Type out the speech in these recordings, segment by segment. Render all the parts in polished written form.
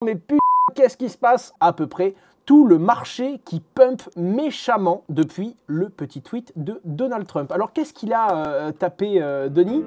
Mais putain, qu'est-ce qui se passe? À peu près tout le marché qui pump méchamment depuis le petit tweet de Donald Trump. Alors qu'est-ce qu'il a tapé, Denis?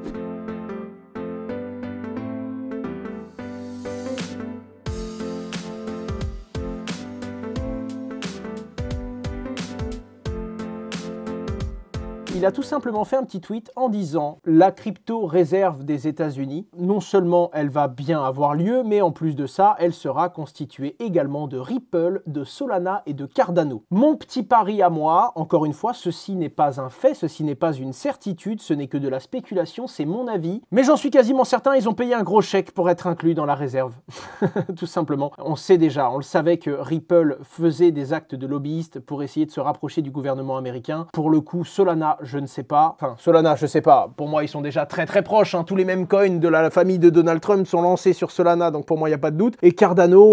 Il a tout simplement fait un petit tweet en disant « La crypto-réserve des États-Unis, non seulement elle va bien avoir lieu, mais en plus de ça, elle sera constituée également de Ripple, de Solana et de Cardano. Mon petit pari à moi, encore une fois, ceci n'est pas un fait, ceci n'est pas une certitude, ce n'est que de la spéculation, c'est mon avis. Mais j'en suis quasiment certain, ils ont payé un gros chèque pour être inclus dans la réserve. Tout simplement. On sait déjà, on le savait que Ripple faisait des actes de lobbyiste pour essayer de se rapprocher du gouvernement américain. Pour le coup, Solana, je ne sais pas. Enfin, Solana, je sais pas. Pour moi, ils sont déjà très très proches. Hein. Tous les mêmes coins de la famille de Donald Trump sont lancés sur Solana, donc pour moi, il n'y a pas de doute. Et Cardano,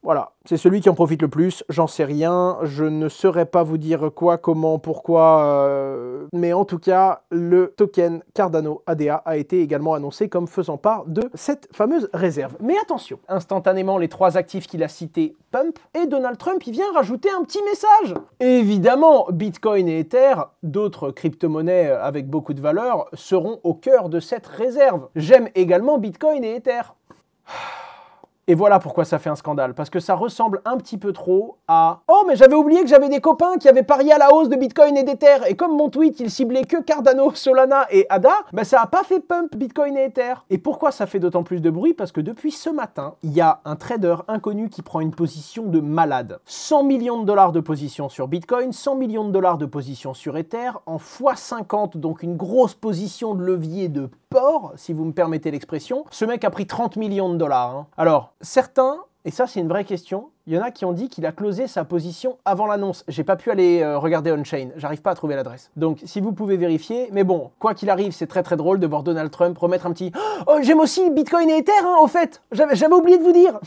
voilà, c'est celui qui en profite le plus, j'en sais rien, je ne saurais pas vous dire quoi, comment, pourquoi, mais en tout cas, le token Cardano ADA a été également annoncé comme faisant part de cette fameuse réserve. Mais attention, instantanément, les trois actifs qu'il a cités pump, et Donald Trump, il vient rajouter un petit message. Évidemment, Bitcoin et Ether, d'autres crypto-monnaies avec beaucoup de valeur, seront au cœur de cette réserve. J'aime également Bitcoin et Ether. Et voilà pourquoi ça fait un scandale, parce que ça ressemble un petit peu trop à « Oh, mais j'avais oublié que j'avais des copains qui avaient parié à la hausse de Bitcoin et d'Ether, et comme mon tweet, il ciblait que Cardano, Solana et ADA, ben ça n'a pas fait pump Bitcoin et Ether. » Et pourquoi ça fait d'autant plus de bruit? Parce que depuis ce matin, il y a un trader inconnu qui prend une position de malade. 100 millions de dollars de position sur Bitcoin, 100 millions de dollars de position sur Ether, en x50, donc une grosse position de levier de porc, si vous me permettez l'expression. Ce mec a pris 30 millions de dollars. Hein. Alors, certains, et ça c'est une vraie question, il y en a qui ont dit qu'il a closé sa position avant l'annonce. J'ai pas pu aller regarder on-chain, j'arrive pas à trouver l'adresse. Donc si vous pouvez vérifier, mais bon, quoi qu'il arrive, c'est très très drôle de voir Donald Trump remettre un petit « Oh, j'aime aussi Bitcoin et Ether, hein, au fait, j'avais oublié de vous dire.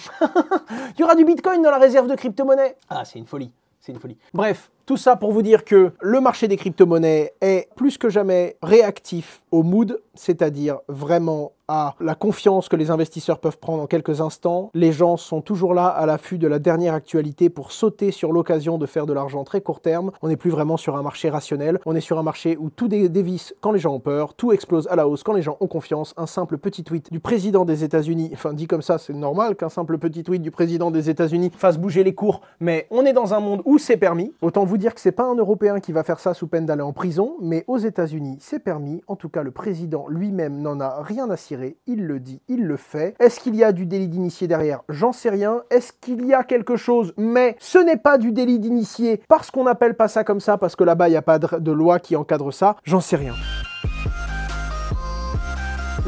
Il y aura du Bitcoin dans la réserve de crypto-monnaie. » Ah, c'est une folie. C'est une folie. Bref, tout ça pour vous dire que le marché des crypto-monnaies est plus que jamais réactif au mood, c'est-à-dire vraiment à la confiance que les investisseurs peuvent prendre en quelques instants. Les gens sont toujours là à l'affût de la dernière actualité pour sauter sur l'occasion de faire de l'argent très court terme. On n'est plus vraiment sur un marché rationnel, on est sur un marché où tout dévisse quand les gens ont peur, tout explose à la hausse quand les gens ont confiance. Un simple petit tweet du président des États-Unis, enfin dit comme ça, c'est normal qu'un simple petit tweet du président des États-Unis fasse bouger les cours, mais on est dans un monde où c'est permis. Autant vous dire que c'est pas un Européen qui va faire ça sous peine d'aller en prison, mais aux États-Unis, c'est permis. En tout cas, le président lui-même n'en a rien à cirer. Il le dit, il le fait. Est-ce qu'il y a du délit d'initié derrière? J'en sais rien. Est-ce qu'il y a quelque chose? Mais ce n'est pas du délit d'initié parce qu'on n'appelle pas ça comme ça, parce que là-bas, il n'y a pas de loi qui encadre ça. J'en sais rien.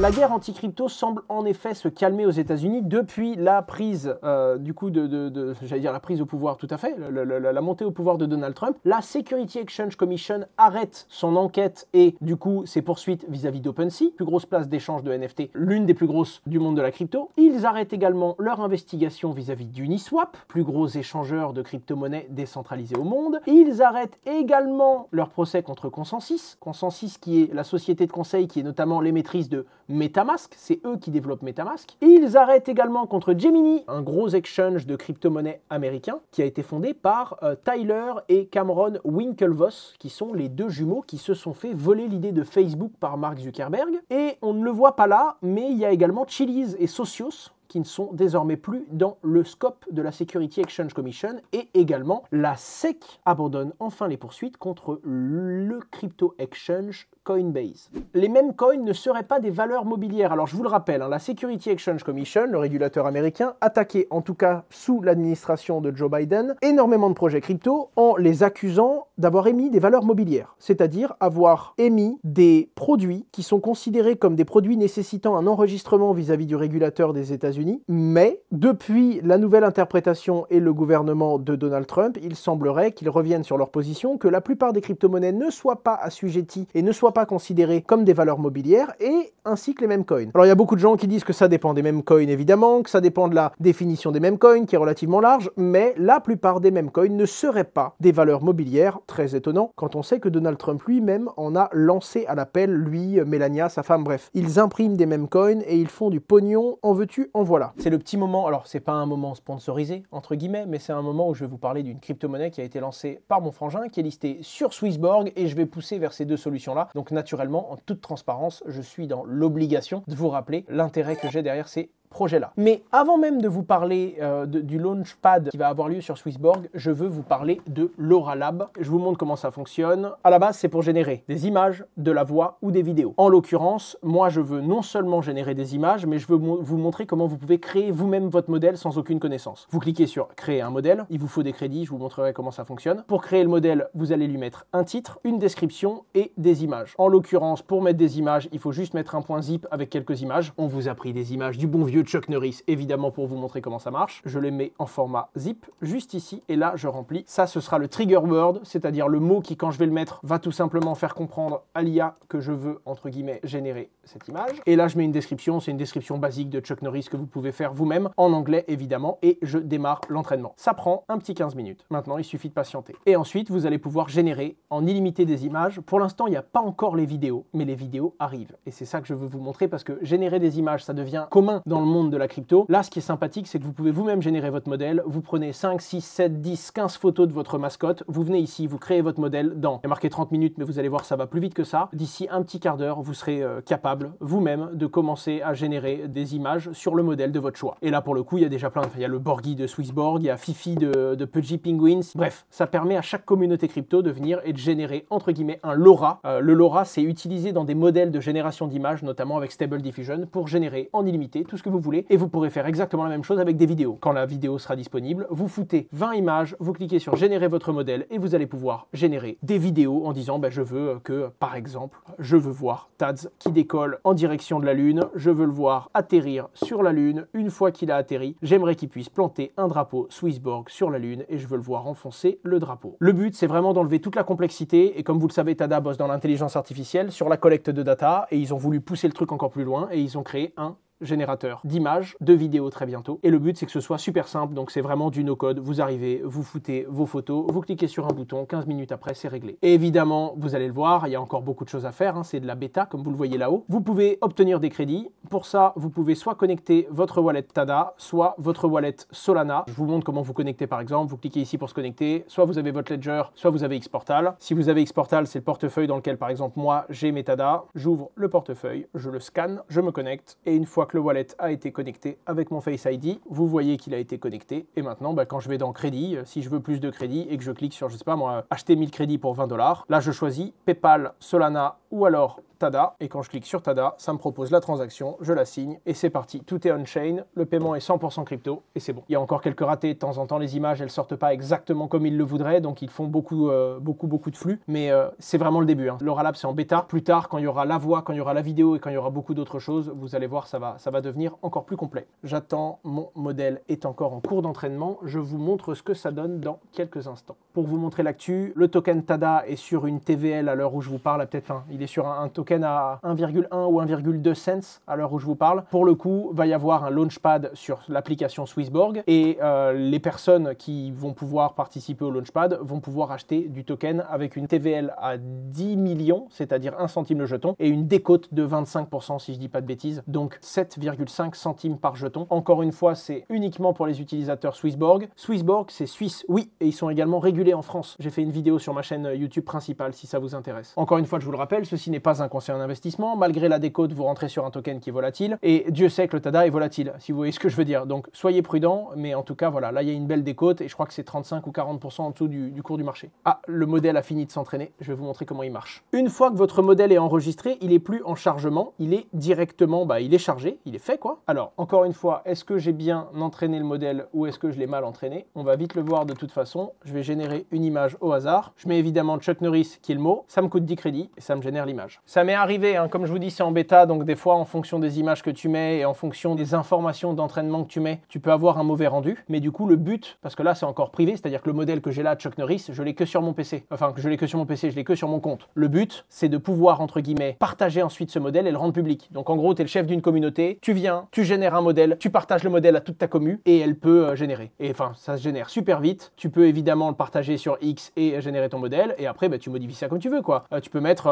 La guerre anti-crypto semble en effet se calmer aux États-Unis depuis la prise, j'allais dire la prise au pouvoir, tout à fait, la montée au pouvoir de Donald Trump. La Security Exchange Commission arrête son enquête et du coup ses poursuites vis-à-vis d'OpenSea, plus grosse place d'échange de NFT, l'une des plus grosses du monde de la crypto. Ils arrêtent également leur investigation vis-à-vis d'Uniswap, plus gros échangeur de crypto-monnaies décentralisé au monde. Ils arrêtent également leur procès contre ConsenSys, ConsenSys qui est la société de conseil qui est notamment l'émettrice de MetaMask, c'est eux qui développent MetaMask. Et ils arrêtent également contre Gemini, un gros exchange de crypto-monnaies américain qui a été fondé par Tyler et Cameron Winklevoss, qui sont les deux jumeaux qui se sont fait voler l'idée de Facebook par Mark Zuckerberg. Et on ne le voit pas là, mais il y a également Chiliz et Socios, qui ne sont désormais plus dans le scope de la Security Exchange Commission, et également la SEC abandonne enfin les poursuites contre le crypto exchange Coinbase. Les mêmes coins ne seraient pas des valeurs mobilières. Alors je vous le rappelle, hein, la Security Exchange Commission, le régulateur américain, attaquait en tout cas sous l'administration de Joe Biden énormément de projets crypto en les accusant d'avoir émis des valeurs mobilières, c'est-à-dire avoir émis des produits qui sont considérés comme des produits nécessitant un enregistrement vis-à-vis du régulateur des États-Unis, mais depuis la nouvelle interprétation et le gouvernement de Donald Trump, il semblerait qu'ils reviennent sur leur position, que la plupart des crypto-monnaies ne soient pas assujetties et ne soient pas considérées comme des valeurs mobilières, et ainsi que les mêmes coins. Alors il y a beaucoup de gens qui disent que ça dépend des mêmes coins évidemment, que ça dépend de la définition des mêmes coins qui est relativement large, mais la plupart des mêmes coins ne seraient pas des valeurs mobilières, très étonnant quand on sait que Donald Trump lui-même en a lancé à l'appel, lui, Melania, sa femme, bref. Ils impriment des mêmes coins et ils font du pognon, en veux-tu, en voilà, c'est le petit moment, alors c'est pas un moment sponsorisé, entre guillemets, mais c'est un moment où je vais vous parler d'une crypto-monnaie qui a été lancée par mon frangin, qui est listée sur Swissborg, et je vais pousser vers ces deux solutions-là. Donc naturellement, en toute transparence, je suis dans l'obligation de vous rappeler l'intérêt que j'ai derrière ces projet-là. Mais avant même de vous parler du launchpad qui va avoir lieu sur Swissborg, je veux vous parler de Laura Lab. Je vous montre comment ça fonctionne. À la base, c'est pour générer des images, de la voix ou des vidéos. En l'occurrence, moi, je veux non seulement générer des images, mais je veux vous montrer comment vous pouvez créer vous-même votre modèle sans aucune connaissance. Vous cliquez sur créer un modèle, il vous faut des crédits, je vous montrerai comment ça fonctionne. Pour créer le modèle, vous allez lui mettre un titre, une description et des images. En l'occurrence, pour mettre des images, il faut juste mettre un point zip avec quelques images. On vous a pris des images du bon vieux Chuck Norris, évidemment, pour vous montrer comment ça marche. Je les mets en format zip, juste ici, et là, je remplis. Ça, ce sera le trigger word, c'est-à-dire le mot qui, quand je vais le mettre, va tout simplement faire comprendre à l'IA que je veux, entre guillemets, générer cette image. Et là, je mets une description, c'est une description basique de Chuck Norris que vous pouvez faire vous-même, en anglais, évidemment, et je démarre l'entraînement. Ça prend un petit 15 minutes. Maintenant, il suffit de patienter. Et ensuite, vous allez pouvoir générer en illimité des images. Pour l'instant, il n'y a pas encore les vidéos, mais les vidéos arrivent. Et c'est ça que je veux vous montrer, parce que générer des images, ça devient commun dans le monde de la crypto. Là, ce qui est sympathique, c'est que vous pouvez vous-même générer votre modèle. Vous prenez 5, 6, 7, 10, 15 photos de votre mascotte. Vous venez ici, vous créez votre modèle dans, il y a marqué 30 minutes, mais vous allez voir, ça va plus vite que ça. D'ici un petit quart d'heure, vous serez capable, vous-même, de commencer à générer des images sur le modèle de votre choix. Et là, pour le coup, il y a déjà plein. Il y a le Borghi de Swissborg, il y a Fifi de Pudgy Penguins. Bref, ça permet à chaque communauté crypto de venir et de générer, entre guillemets, un LoRa. Le LoRa, c'est utilisé dans des modèles de génération d'images, notamment avec Stable Diffusion, pour générer en illimité tout ce que vous voulez. Et vous pourrez faire exactement la même chose avec des vidéos. Quand la vidéo sera disponible, vous foutez 20 images, vous cliquez sur générer votre modèle et vous allez pouvoir générer des vidéos en disant je veux que, par exemple, je veux voir Tadz qui décolle en direction de la Lune, je veux le voir atterrir sur la Lune. Une fois qu'il a atterri, j'aimerais qu'il puisse planter un drapeau Swissborg sur la Lune et je veux le voir enfoncer le drapeau. Le but, c'est vraiment d'enlever toute la complexité et comme vous le savez, Tada bosse dans l'intelligence artificielle sur la collecte de data et ils ont voulu pousser le truc encore plus loin et ils ont créé un générateur d'images, de vidéos très bientôt. Et le but, c'est que ce soit super simple, donc c'est vraiment du no-code. Vous arrivez, vous foutez vos photos, vous cliquez sur un bouton, 15 minutes après, c'est réglé. Et évidemment, vous allez le voir, il y a encore beaucoup de choses à faire, c'est de la bêta, comme vous le voyez là-haut. Vous pouvez obtenir des crédits. Pour ça, vous pouvez soit connecter votre wallet Tada, soit votre wallet Solana. Je vous montre comment vous connectez par exemple. Vous cliquez ici pour se connecter. Soit vous avez votre Ledger, soit vous avez Xportal. Si vous avez Xportal, c'est le portefeuille dans lequel, par exemple, moi, j'ai mes Tada. J'ouvre le portefeuille, je le scanne, je me connecte. Et une fois que le wallet a été connecté avec mon Face ID, vous voyez qu'il a été connecté. Et maintenant, quand je vais dans crédit, si je veux plus de crédit et que je clique sur, je sais pas moi, acheter 1000 crédits pour 20 $, là je choisis PayPal, Solana ou alors Tada, et quand je clique sur Tada, ça me propose la transaction, je la signe, et c'est parti. Tout est on-chain, le paiement est 100% crypto, et c'est bon. Il y a encore quelques ratés, de temps en temps, les images, elles sortent pas exactement comme ils le voudraient, donc ils font beaucoup de flux, mais c'est vraiment le début. Laura Lab, c'est en bêta. Plus tard, quand il y aura la voix, quand il y aura la vidéo, et quand il y aura beaucoup d'autres choses, vous allez voir, ça va devenir encore plus complet. J'attends, mon modèle est encore en cours d'entraînement, je vous montre ce que ça donne dans quelques instants. Pour vous montrer l'actu, le token Tada est sur une TVL à l'heure où je vous parle, il est sur un token à 1,1 ou 1,2 cents à l'heure où je vous parle. Pour le coup, va y avoir un launchpad sur l'application Swissborg et les personnes qui vont pouvoir participer au launchpad vont pouvoir acheter du token avec une TVL à 10 millions, c'est-à-dire 1 centime le jeton, et une décote de 25% si je dis pas de bêtises, donc 7,5 centimes par jeton. Encore une fois, c'est uniquement pour les utilisateurs Swissborg. Swissborg, c'est suisse, oui, et ils sont également régulés en France. J'ai fait une vidéo sur ma chaîne YouTube principale si ça vous intéresse. Encore une fois, je vous le rappelle, ceci n'est pas un conseil en investissement. Malgré la décote, vous rentrez sur un token qui est volatile. Et Dieu sait que le Tada est volatile, si vous voyez ce que je veux dire. Donc, soyez prudents. Mais en tout cas, voilà, là, il y a une belle décote. Et je crois que c'est 35 ou 40% en dessous du cours du marché. Ah, le modèle a fini de s'entraîner. Je vais vous montrer comment il marche. Une fois que votre modèle est enregistré, il n'est plus en chargement. Il est directement, il est chargé. Il est fait, quoi. Alors, encore une fois, est-ce que j'ai bien entraîné le modèle ou est-ce que je l'ai mal entraîné? On va vite le voir de toute façon. Je vais générer une image au hasard. Je mets évidemment Chuck Norris, qui est le mot. Ça me coûte 10 crédits et ça me génère l'image. Ça m'est arrivé, comme je vous dis, c'est en bêta, donc des fois, en fonction des images que tu mets et en fonction des informations d'entraînement que tu mets, tu peux avoir un mauvais rendu. Mais du coup, le but, parce que là, c'est encore privé, c'est-à-dire que le modèle que j'ai là, Chuck Norris, je l'ai que sur mon PC. Enfin, je l'ai que sur mon PC, je l'ai que sur mon compte. Le but, c'est de pouvoir, entre guillemets, partager ensuite ce modèle et le rendre public. Donc en gros, tu es le chef d'une communauté, tu viens, tu génères un modèle, tu partages le modèle à toute ta commu et elle peut générer. Et enfin, ça se génère super vite. Tu peux évidemment le partager sur X et générer ton modèle. Et après, tu modifies ça comme tu veux, quoi. Tu peux mettre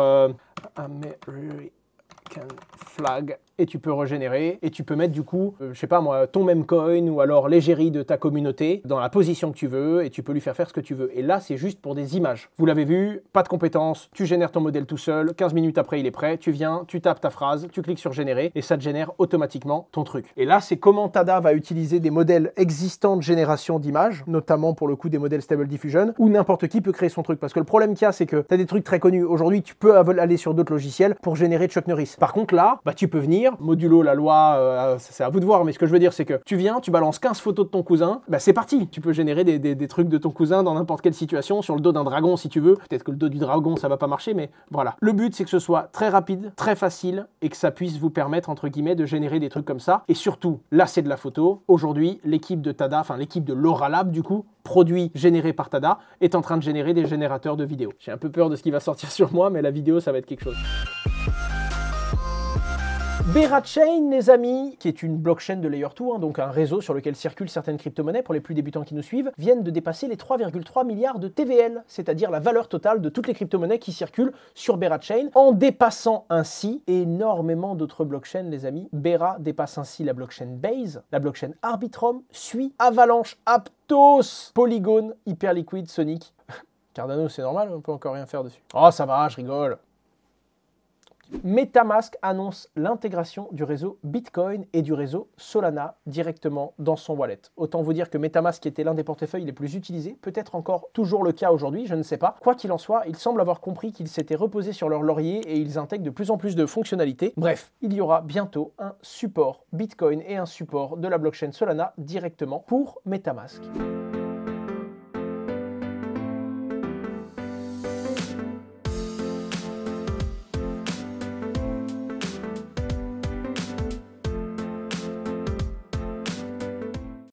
American flag et tu peux régénérer, et tu peux mettre du coup, je sais pas moi, ton meme coin, ou alors l'égérie de ta communauté, dans la position que tu veux, et tu peux lui faire ce que tu veux. Et là, c'est juste pour des images. Vous l'avez vu, pas de compétences, tu génères ton modèle tout seul, 15 minutes après il est prêt, tu viens, tu tapes ta phrase, tu cliques sur générer, et ça te génère automatiquement ton truc. Et là, c'est comment Tada va utiliser des modèles existants de génération d'images, notamment pour le coup des modèles Stable Diffusion, où n'importe qui peut créer son truc. Parce que le problème qu'il y a, c'est que tu as des trucs très connus. Aujourd'hui, tu peux aller sur d'autres logiciels pour générer Chuck Norris. Par contre, là, bah, tu peux venir, modulo la loi, c'est à vous de voir, mais ce que je veux dire, c'est que tu viens, tu balances 15 photos de ton cousin, bah, c'est parti. Tu peux générer des trucs de ton cousin dans n'importe quelle situation, sur le dos d'un dragon si tu veux. Peut-être que le dos du dragon, ça va pas marcher, mais voilà. Le but, c'est que ce soit très rapide, très facile, et que ça puisse vous permettre, entre guillemets, de générer des trucs comme ça. Et surtout, là, c'est de la photo. Aujourd'hui, l'équipe de Tada, enfin l'équipe de Laura Lab, du coup, produit généré par Tada, est en train de générer des générateurs de vidéos. J'ai un peu peur de ce qui va sortir sur moi, mais la vidéo, ça va être quelque chose. Berachain, les amis, qui est une blockchain de Layer 2, hein, donc un réseau sur lequel circulent certaines crypto-monnaies pour les plus débutants qui nous suivent, viennent de dépasser les 3,3 milliards de TVL, c'est-à-dire la valeur totale de toutes les crypto-monnaies qui circulent sur Berachain, en dépassant ainsi énormément d'autres blockchains, les amis. Bera dépasse ainsi la blockchain Base, la blockchain Arbitrum, suit Avalanche, Aptos, Polygon, Hyperliquid, Sonic. Cardano, c'est normal, on peut encore rien faire dessus. Oh, ça va, je rigole. MetaMask annonce l'intégration du réseau Bitcoin et du réseau Solana directement dans son wallet. Autant vous dire que MetaMask, qui était l'un des portefeuilles les plus utilisés, peut-être encore toujours le cas aujourd'hui, je ne sais pas. Quoi qu'il en soit, ils semblent avoir compris qu'ils s'étaient reposés sur leur laurier et ils intègrent de plus en plus de fonctionnalités. Bref, il y aura bientôt un support Bitcoin et un support de la blockchain Solana directement pour MetaMask.